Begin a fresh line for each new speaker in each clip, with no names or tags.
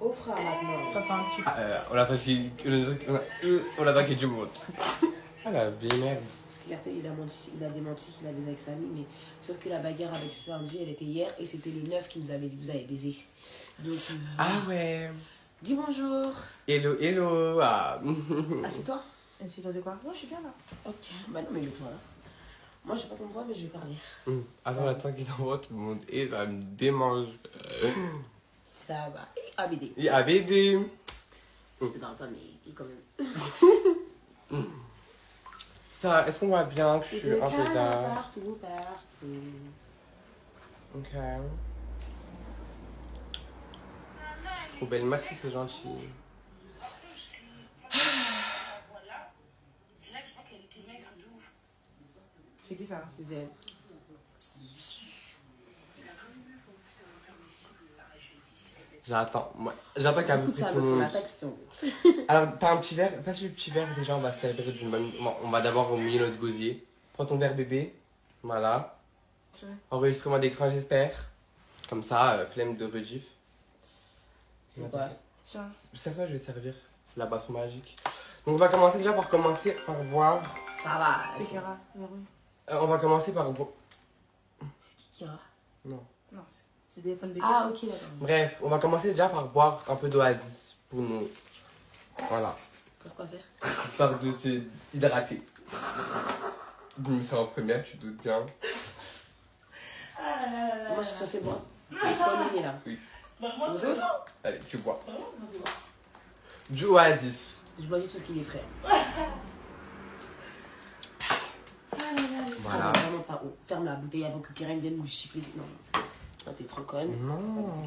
beau-frère maintenant.
Ça fait un petit...
On attend qu'il y ait du monde. Ah la vieille merde.
Parce qu'Artel, il a démenti qu'il avait avec Samy, mais sauf que la bagarre avec Sanji, elle était hier et c'était le 9 qui nous avait dit vous avez baisé. Donc,
Ah ouais.
dis bonjour.
Hello, hello. Ah.
Assieds-toi.
Assieds-toi de quoi? Moi, je suis bien là.
Ok. Bah non, mais le toi là. Moi, je sais pas comment voix, mais je vais parler.
Attends qu'il t'envoie tout le monde. Et ça me démange.
Ça va. Et ABD.
Et ABD.
Non, pas mais quand même.
Ça, est-ce qu'on voit bien que je suis un peu tard?
Partout.
Ok. Trop belle, merci, c'est gentil.
C'est qui ça?
Zèle.
J'attends qu'à
Écoute,
peu
ça
près
me
tout le
fait
monde.
l'attaque si on veut.
Alors, t'as un petit verre? Passe le petit verre, déjà, on va célébrer d'une bonne. On va d'abord mouiller notre gosier. Prends ton verre, bébé. Voilà. Enregistrement d'écran, j'espère. Comme ça, flemme de rediff.
C'est quoi?
Tiens.
C'est quoi, je vais te servir la boisson magique. Donc, on va commencer déjà par voir.
Ça va.
C'est Kira. Oui.
On va commencer par voir.
Kira.
Non.
Non, c'est des téléphone de Kira.
Ah, ok, d'accord.
Bref, on va commencer déjà par boire un peu d'oasis pour nous. Voilà.
Pourquoi faire?
Histoire de se hydrater. C'est en première, tu te doutes bien.
Moi, je suis censée boire. Le premier là.
Oui.
Vous savez ça?
Allez, tu bois. Du oasis.
Je bois juste parce qu'il est frais. Ça
Voilà.
va vraiment pas haut. Ferme la bouteille avant que Karen vienne nous gifler. Non. Toi, t'es trop conne.
Non.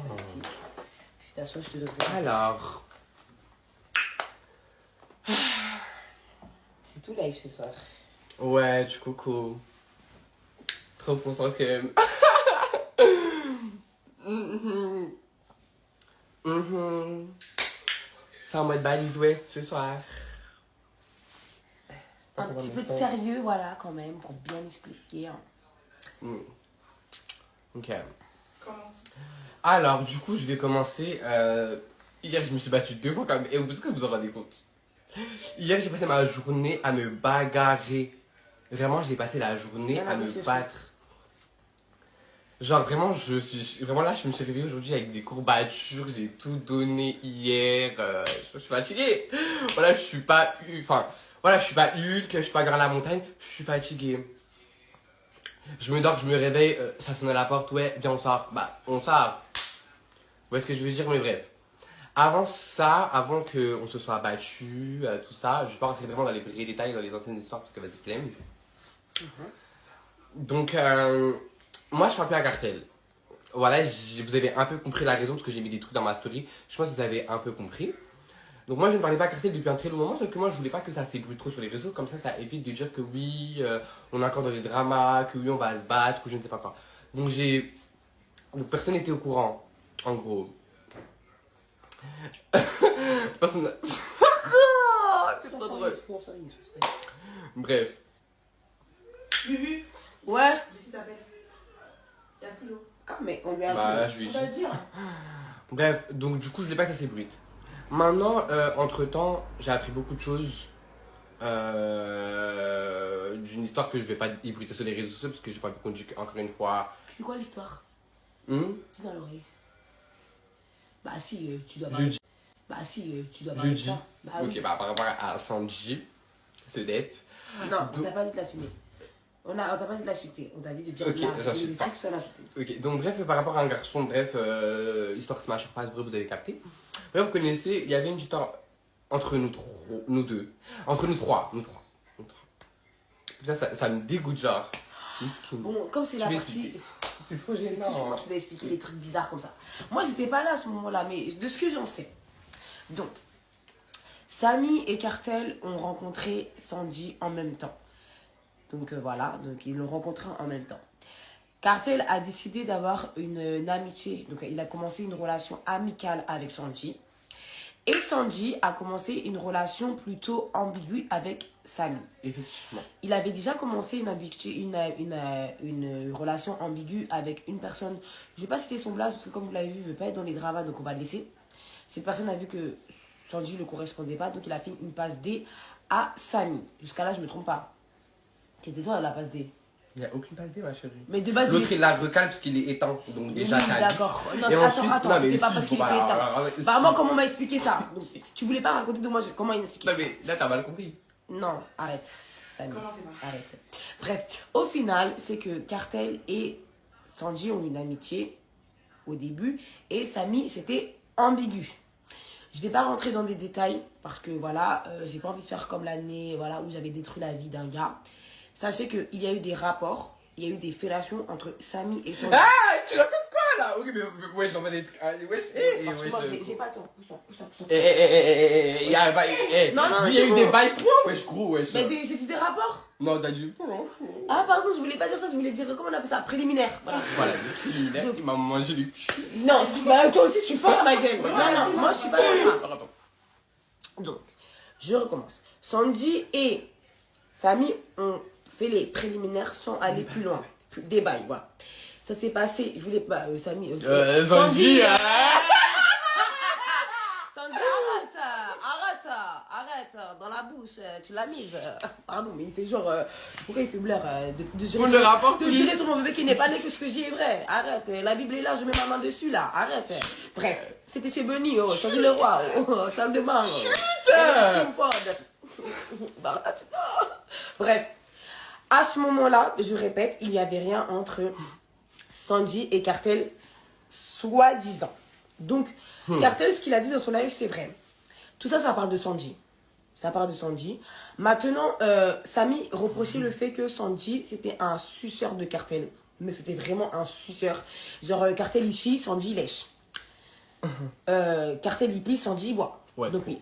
Si t'as soif, je te donne.
Alors.
C'est tout live ce soir.
Ouais, du coco. Trop concentré quand même. C'est en mode balise ouest ce soir.
Un petit peu de sérieux, voilà, quand même, pour bien expliquer. Hein.
Ok.
Commence.
Alors, du coup, je vais commencer. Hier, je me suis battue 2 fois quand même. Et est-ce que vous vous en rendez compte? Hier, j'ai passé ma journée à me bagarrer. Vraiment, j'ai passé la journée à me battre. Genre, vraiment, vraiment là, je me suis réveillée aujourd'hui avec des courbatures. J'ai tout donné hier. Je suis fatiguée. Voilà, je suis pas. Enfin, voilà, je suis pas Hulk, je suis pas grand à la montagne. Je suis fatiguée. Je me dors, je me réveille. Ça sonne à la porte. Ouais, viens, on sort. Bah, on sort. Vous voyez ce que je veux dire, mais bref. Avant ça, avant qu'on se soit battu, tout ça, je vais pas rentrer vraiment dans les vrais détails, dans les anciennes histoires, parce que vas-y, flemme. Donc, moi, je parle plus à Cartel. Voilà, vous avez un peu compris la raison, parce que j'ai mis des trucs dans ma story. Je pense que vous avez un peu compris. Donc, moi, je ne parlais pas à Cartel depuis un très long moment, sauf que moi, je voulais pas que ça s'ébruite trop sur les réseaux, comme ça évite de dire que oui, on est encore dans les dramas, que oui, on va se battre, ou je ne sais pas quoi. Donc, personne n'était au courant, en gros. Personne n'a... C'est trop drôle. Bref.
Ouais.
D'ici ta baisse. Y'a plus l'eau.
Ah, mais on lui a
Bah, là,
dit.
je lui ai
On va
dit.
dire.
Bref, donc du coup, je voulais pas que ça s'ébruite. Maintenant, entre-temps, j'ai appris beaucoup de choses d'une histoire que je vais pas ébruiter sur les réseaux sociaux parce que j'ai pas vu qu'on dit encore une fois.
C'est quoi l'histoire?
Hmm?
Dis dans l'oreille. Bah, si, tu dois
Je
parler.
dis.
Bah, si, tu dois
Je
parler de
dis.
ça. Bah,
Ok,
oui.
bah par rapport à Sanji, ce dep.
Non, on
Donc-
t'a pas dit de la suivre. On t'a pas dit de la suivre. On t'a dit de dire
Ok,
la
j'assume.
les trucs sans la suivre.
Ok, donc bref, par rapport à un garçon, bref, histoire que Smash passe, bref, vous avez capté. Bref, vous connaissez, il y avait une histoire entre nous deux. Entre nous trois. Putain, ça me dégoûte, genre. Miskin.
Bon, comme c'est la
Je vais
partie.
expliquer. C'est trop
C'est toujours
gênant.
moi qui vais expliquer les trucs bizarres comme ça. Moi, j'étais pas là à ce moment-là, mais de ce que j'en sais. Donc, Samy et Cartel ont rencontré Sanji en même temps. Donc voilà, donc ils l'ont rencontré en même temps. Cartel a décidé d'avoir une amitié, donc il a commencé une relation amicale avec Sanji. Et Sanji a commencé une relation plutôt ambiguë avec Samy.
Effectivement.
Il avait déjà commencé une relation ambiguë avec une personne. Je ne vais pas citer son blase parce que comme vous l'avez vu, il ne veut pas être dans les dramas, donc on va le laisser. Cette personne a vu que Sanji ne le correspondait pas, donc il a fait une passe D à Samy. Jusqu'à là, je me trompe pas. C'était toi à la passe D.
Il n'y a aucune passe D, ma chérie.
Mais de base,
L'autre, il la recale parce qu'il est éteint. Donc déjà,
oui,
t'as dit.
d'accord. Non,
Et
attends,
ensuite,
attends,
non, mais
c'était pas
si,
parce qu'il
bon,
était
bah,
éteint.
alors,
Bah, moi, comment on m'a expliqué ça? Si tu voulais pas raconter de moi, comment il m'a expliqué?
Non, mais là, t'as mal compris.
Non, arrête, Samy.
Commencez pas.
Arrête. Bref, au final, c'est que Cartel et Sanji ont une amitié au début et Samy, c'était ambigu. Je vais pas rentrer dans des détails parce que voilà, j'ai pas envie de faire comme l'année voilà, où j'avais détruit la vie d'un gars. Sachez qu'il y a eu des rapports, il y a eu des fellations entre Samy et Sanji.
Ah, tu racontes quoi là? Ok, mais ouais, je l'envoie des trucs. Ah, ouais,
Parce que moi, j'ai pas le temps. Pousse-toi.
il y a un bail.
Non, non,
il y a
c'est
eu
bon.
des bails pro, wesh, gros, wesh.
Mais c'était des rapports?
Non, t'as dit pour
Ah, pardon, je voulais pas dire ça, je voulais dire, comment on appelle ça? Préliminaire. Voilà.
Voilà, le préliminaire, il m'a mangé le cul.
Non, bah, toi aussi tu forces ma gueule. Non, moi je suis pas dans ça.
Pardon.
Donc, je recommence. Sanji et Samy ont fait les préliminaires sans aller plus loin. Des bails, voilà. Ça s'est passé, je voulais pas, Samy.
Sanji,
Sanji, arrête, dans la bouche, tu l'as mise. Pardon, mais il fait genre, pourquoi il fait blur de
On le rapporte,
de
oui.
jurer sur mon bébé qui n'est pas né que ce que je dis est vrai. Arrête, la Bible est là, je mets ma main dessus là, arrête. Bref, c'était chez Benny, oh, Sanji le roi, oh, salle de bain. Bref, à ce moment-là, je répète, il n'y avait rien entre Sanji et Cartel, soi-disant. Donc, Cartel, ce qu'il a dit dans son live, c'est vrai. Tout ça, ça parle de Sanji. Ça parle de Sanji. Maintenant, Samy reprochait le fait que Sanji, c'était un suceur de Cartel. Mais c'était vraiment un suceur. Genre, Cartel ici, Sanji lèche. Cartel il plie, Sanji boit.
Ouais,
donc
trop.
oui.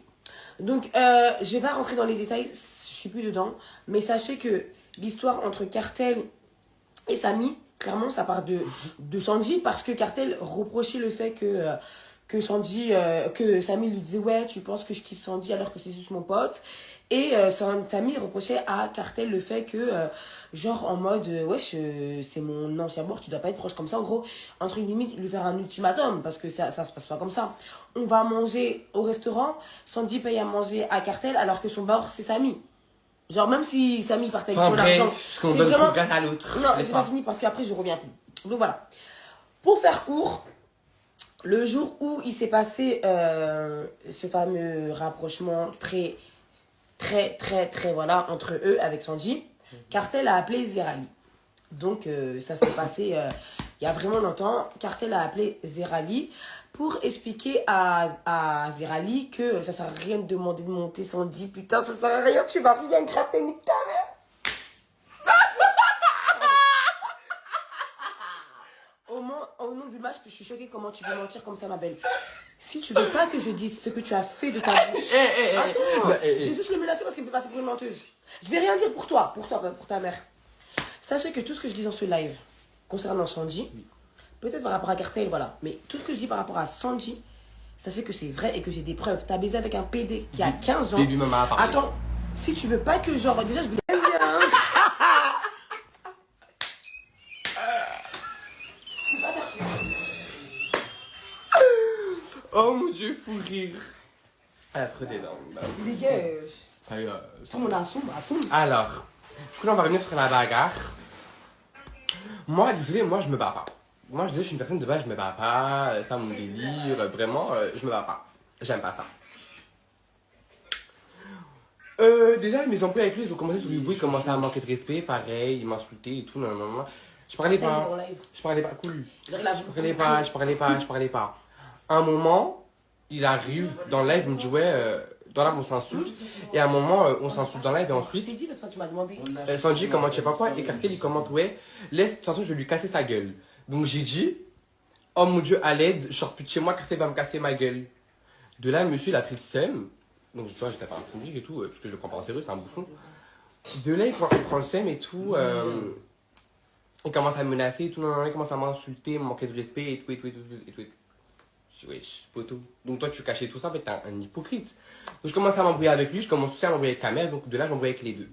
Donc, je vais pas rentrer dans les détails, je suis plus dedans. Mais sachez que l'histoire entre Cartel et Samy, clairement, ça part de Sanji parce que Cartel reprochait le fait que Sanji, que Samy lui disait ouais, tu penses que je kiffe Sanji alors que c'est juste mon pote. Et Samy reprochait à Cartel le fait que, genre en mode, wesh, c'est mon ancien mort, tu dois pas être proche comme ça. En gros, entre limite, lui faire un ultimatum parce que ça se passe pas comme ça. On va manger au restaurant, Sanji paye à manger à Cartel alors que son bord c'est Samy. Genre, même si Samy partait avec
Enfin
mon argent.
bref, qu'on
c'est
donne
vraiment-
tout grâce à l'autre.
Non,
n'est-ce
c'est pas
pas?
fini parce qu'après je reviens plus. Donc voilà. Pour faire court, le jour où il s'est passé ce fameux rapprochement très voilà entre eux avec Sanji, Cartel a appelé Zerali. Donc ça s'est passé il y a vraiment longtemps. Cartel a appelé Zerali pour expliquer à Zerali que ça sert à rien de demander de monter Sanji. Putain, ça sert à rien, tu vas rien gratter, nique ta mère. Au nom du match, je suis choquée comment tu peux mentir comme ça, ma belle. Si tu veux pas que je dise ce que tu as fait de ta bouche. Attends,
Bah,
je vais juste le menacer parce qu'il me fait passer pour une menteuse. Je vais rien dire pour toi, pour ta mère. Sachez que tout ce que je dis dans ce live concernant Sanji, peut-être par rapport à Cartel, voilà, mais tout ce que je dis par rapport à Sanji, sachez que c'est vrai et que j'ai des preuves. T'as baisé avec un PD qui a 15 ans.
Baby mama a parlé.
Attends, si tu veux pas que genre, déjà je voulais.
Oh mon dieu, fou rire. Affreux des dents. Bah,
Les gars,
ça y est,
tout le monde assume.
alors, du coup, là, on va revenir sur la bagarre. Moi, désolé, moi, je me bats pas. Moi, je suis une personne de base, je me bats pas. C'est pas mon délire. Vraiment, je me bats pas. J'aime pas ça. Déjà, mes employés avec lui, ils ont commencé sur du bruit, ils commençaient à manquer de respect, pareil, ils m'insultaient et tout, non, non, non. Je parlais pas. Je parlais pas, cool. Je parlais pas. À un moment, il arrive dans le live, il me dit ouais, dans le live on s'insulte. Et à un moment, on s'insulte dans le live et
Je
ensuite,
t'ai dit l'autre fois, tu m'as demandé.
Sanji commente je sais pas quoi et Cartel il commente ouais, laisse, de toute façon je vais lui casser sa gueule. Donc j'ai dit, oh mon dieu, à l'aide, je sors plus de chez moi, Cartel va me casser ma gueule. De là, monsieur il a pris le seum. Donc tu vois, j'étais pas un public et tout, parce que je le prends pas en sérieux, c'est un bouffon. De là, il prend le seum et tout. Il commence à me menacer et tout, non, non, il commence à m'insulter, me manquer de respect et tout. Je dis, wesh, poteau. Donc toi, tu cachais tout ça, en fait, t'es un hypocrite. Donc je commence à m'embrouiller avec lui, je commence aussi à m'embrouiller avec ta mère, donc de là, j'embrouille avec les deux.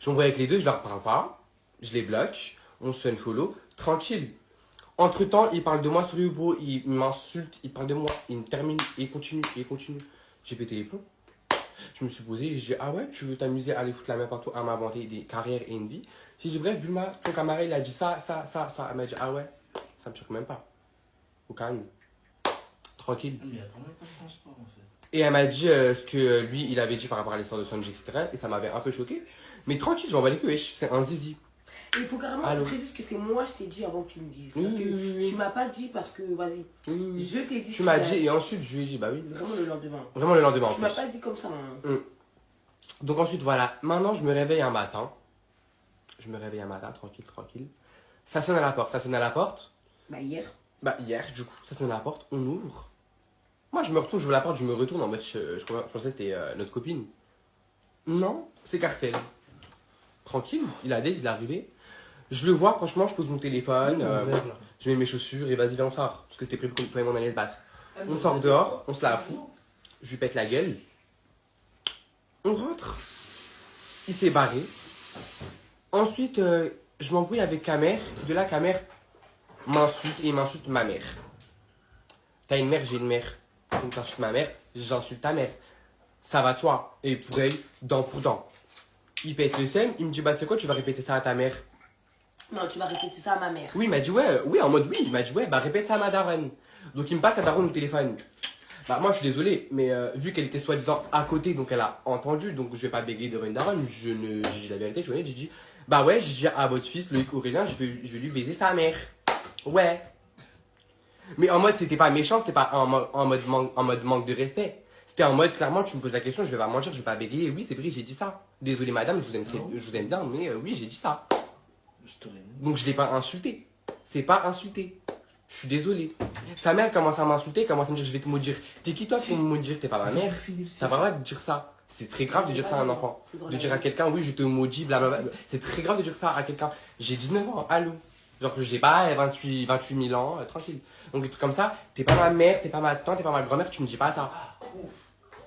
Je leur parle pas, je les bloque, on se unfollow, tranquille. Entre temps, il parle de moi sur le beau, il m'insulte, il parle de moi, il me termine, et il continue, et il continue. J'ai pété les plombs. Je me suis posé, j'ai dit, ah ouais, tu veux t'amuser à aller foutre la main partout, à m'inventer des carrières et une vie. J'ai dit, bref, Vulma, ton camarade, il a dit ça. Elle m'a dit, ah ouais, ça me choque même pas. Au calme. Tranquille.
Mais il n'y a vraiment pas de transport en fait.
Et elle m'a dit ce que lui, il avait dit par rapport à l'histoire de Sanji, etc. Et ça m'avait un peu choqué. Mais tranquille, je m'en bats les couilles, wesh, c'est un zizi.
Il faut carrément
Allô.
préciser que c'est moi, je t'ai dit avant que tu me dises. Parce
Oui,
que
oui.
tu m'as pas dit parce que, vas-y,
Oui.
je t'ai dit.
Tu m'as dit, et ensuite, je lui ai dit, bah oui.
Vraiment le lendemain.
Vraiment le lendemain en
Tu m'as
plus.
pas dit comme ça. Hein.
Donc ensuite, voilà. Maintenant, je me réveille un matin. Tranquille. Ça sonne à la porte.
Bah, hier.
Bah, hier, du coup, ça sonne à la porte. On ouvre. Moi, je me retourne, j'ouvre la porte, je me retourne en mode, je pensais que c'était notre copine. Non, c'est Cartel. Tranquille, il est arrivé. Je le vois, franchement, je pose mon téléphone, je mets mes chaussures et vas-y, viens, on sort. Parce que c'était prévu qu'on toi et moi, on allait se battre. On sort dehors, on se la fout. Je lui pète la gueule. On rentre. Il s'est barré. Ensuite, je m'embrouille avec Kamer. De là, Kamer m'insulte et il m'insulte ma mère. T'as une mère, j'ai une mère. Donc t'insultes ma mère, j'insulte ta mère. Ça va de soi. Et pour elle, dent pour dent. Il pète le seum, il me dit, bah tu sais quoi, tu vas répéter ça à ta mère.
Non, tu vas répéter ça à ma mère.
Oui, il m'a dit, oui, en mode oui. Il m'a dit, ouais, bah répète ça à ma daronne. Donc il me passe à daronne au téléphone. Bah moi je suis désolé, mais vu qu'elle était soi-disant à côté, donc elle a entendu, donc je vais pas bégayer devant une daronne, j'ai dit la vérité, je suis honnête, j'ai dit, bah ouais, j'ai dit à votre fils, Loïc Aurélien, je vais lui baiser sa mère. Ouais. Mais en mode, c'était pas méchant, c'était pas en mode manque de respect. C'était en mode, clairement, tu me poses la question, je vais pas mentir, je vais pas bégayer, oui c'est vrai, j'ai dit ça. Désolé madame, je vous aime bien, mais oui j'ai dit ça. Donc je l'ai pas insulté. C'est pas insulté. Je suis désolé. Sa mère commence à m'insulter, commence à me dire je vais te maudire. T'es qui toi pour me maudire? T'es pas ma mère. T'as pas le droit de dire ça. C'est très grave de dire ça à un enfant. De dire à quelqu'un oui je te maudis, blablabla. C'est très grave de dire ça à quelqu'un. J'ai 19 ans, allô. Genre que j'ai pas 28 000 ans, tranquille. Donc des trucs comme ça, t'es pas ma mère, t'es pas ma tante, t'es pas ma grand-mère, tu me dis pas ça.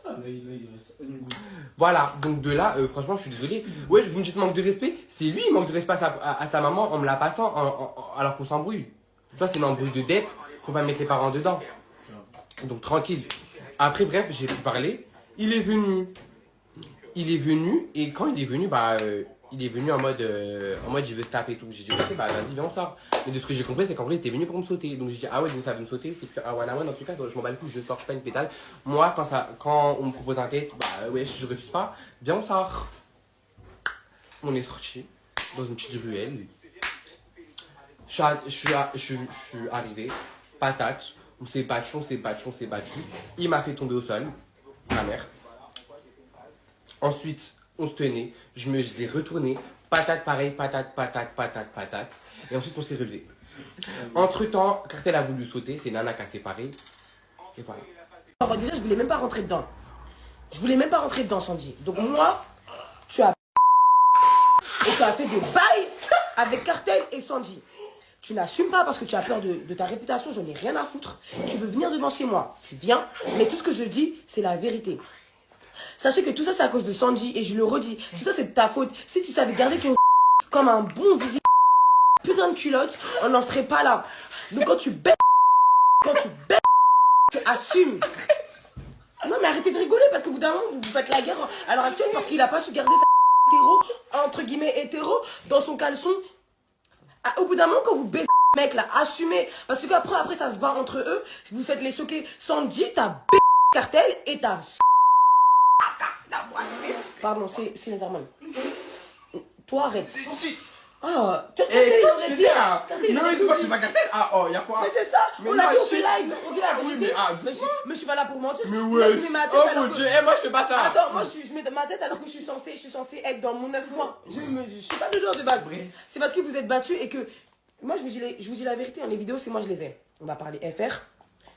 Ah, là, il reste une goutte.
Voilà, donc de là, franchement, je suis désolé. Ouais, vous me dites manque de respect, c'est lui, il manque de respect à sa maman en me la passant, alors qu'on s'embrouille. Tu vois, c'est une embrouille de dep, faut pas mettre les parents dedans. Donc tranquille. Après, bref, j'ai pu parler. Il est venu, et quand il est venu, bah, il est venu en mode il veut se taper et tout. J'ai dit, ok, bah vas-y, viens, on sort. Mais de ce que j'ai compris, c'est qu'en vrai, il était venu pour me sauter. Donc j'ai dit, ah ouais, donc ça veut me sauter, c'est que, ah ouais, en tout cas, je m'en bats le coup, je sors, je suis pas une pétale. Moi, quand on me propose un date, bah ouais, je refuse pas, viens, on sort. On est sorti dans une petite ruelle. Je suis arrivé, patate, on s'est battu. Il m'a fait tomber au sol, ma mère. Ensuite, on se tenait, je me suis retourné, patate pareil, patate. Et ensuite, on s'est relevé. Entre temps, Cartel a voulu sauter, c'est Nana qui a séparé. Et voilà.
Alors, déjà, je voulais même pas rentrer dedans. Sanji. Donc moi, tu as fait des bails avec Cartel et Sanji. Tu n'assumes pas parce que tu as peur de ta réputation, j'en ai rien à foutre. Tu veux venir devant chez moi, tu viens, mais tout ce que je dis, c'est la vérité. Sachez que tout ça, c'est à cause de Sanji, et je le redis, tout ça, c'est de ta faute. Si tu savais garder ton comme un bon zizi, putain de culotte, on n'en serait pas là. Donc quand tu bêtes, tu assumes. Non mais arrêtez de rigoler, parce qu'au bout d'un moment, vous faites la guerre à l'heure actuelle, parce qu'il a pas su garder sa hétéro, entre guillemets hétéro, dans son caleçon. Au bout d'un moment, quand vous baissez mec là, assumez. Parce que après ça se bat entre eux. Vous faites les choquer. Sanji, t'as Cartel et t'as... Pardon, c'est les hormones. Toi, arrête. Ah, tu aurais dit.
Non, mais c'est pas, c'est pas Cartel. Ah, oh, y'a quoi?
Mais c'est ça,
Mais
on l'a
moi,
dit, on fait live. On dit la
oui,
vérité.
mais
Mais je suis pas là pour mentir.
Mais
Là,
ouais.
je mets ma tête
Oh
alors
mon
que...
dieu, moi je fais pas ça.
Attends, moi je mets ma tête alors que je suis censée être dans mon 9 mois. Je suis pas dedans de base. C'est parce que vous êtes battus et que... Moi je vous dis la vérité, hein, les vidéos c'est moi je les ai. On va parler FR.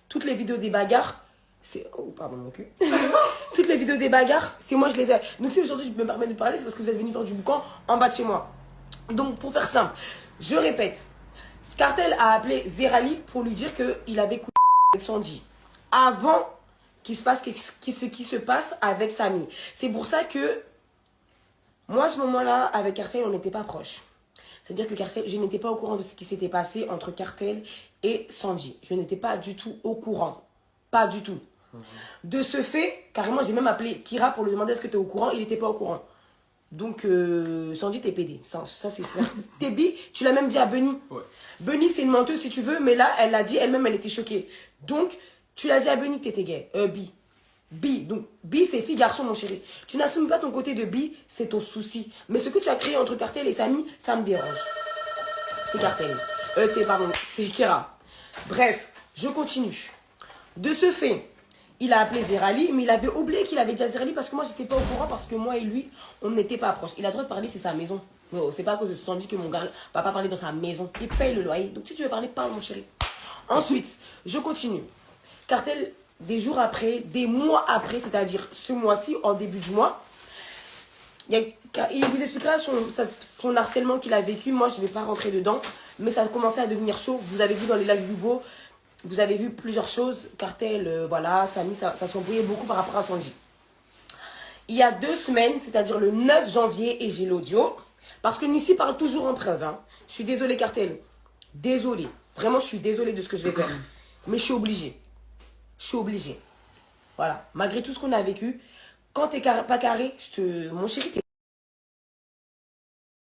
Toutes les vidéos des bagarres, c'est... Oh pardon mon cul. Toutes les vidéos des bagarres, c'est moi je les ai. Donc si aujourd'hui je me permets de parler, c'est parce que vous êtes venus faire du boucan en bas de chez moi. Donc pour faire simple, je répète. Cartel a appelé Zerali pour lui dire qu'il avait couché avec Sanji. Avant qu'il se passe ce qui se passe avec Samy. C'est pour ça que moi à ce moment-là, avec Cartel, on n'était pas proches. C'est-à-dire que Cartel, je n'étais pas au courant de ce qui s'était passé entre Cartel et Sandy. Je n'étais pas du tout au courant. Pas du tout. De ce fait, carrément, j'ai même appelé Kira pour lui demander est-ce que tu es au courant. Il n'était pas au courant. Donc, Sandy, t'es pédé. Ça c'est ça. T'es bi, tu l'as même dit à Bunny.
Ouais.
Bunny, c'est une menteuse si tu veux, mais là, elle l'a dit elle-même, elle était choquée. Donc, tu l'as dit à Bunny que t'étais gay. Bi. Bi. Donc, bi, c'est fille, garçon, mon chéri. Tu n'assumes pas ton côté de bi, c'est ton souci. Mais ce que tu as créé entre Cartel et Samy, ça me dérange. C'est Cartel. C'est Kira. Bref, je continue. De ce fait, il a appelé Zerali, mais il avait oublié qu'il avait dit à Zerali parce que moi, j'étais pas au courant parce que moi et lui, on n'était pas proches. Il a le droit de parler, c'est sa maison. Oh, c'est pas à cause de ce dit que mon gars va pas parler dans sa maison. Il paye le loyer. Donc, si tu veux parler, parle, mon chéri. Ensuite, je continue. Cartel, des jours après, des mois après, c'est-à-dire ce mois-ci, en début du mois, il vous expliquera son harcèlement qu'il a vécu. Moi, je ne vais pas rentrer dedans, mais ça a commencé à devenir chaud. Vous avez vu dans les lacs Hugo, vous avez vu plusieurs choses. Cartel, voilà, Samy, ça s'embrouillait beaucoup par rapport à Sandy. Il y a 2 semaines, c'est-à-dire le 9 janvier, et j'ai l'audio, parce que Nissi parle toujours en preuve. Hein. Je suis désolée, Cartel. Désolée. Vraiment, je suis désolée de ce que je vais faire. Mais je suis obligée. Je suis obligée. Voilà. Malgré tout ce qu'on a vécu, quand t'es pas carré, mon chéri, t'es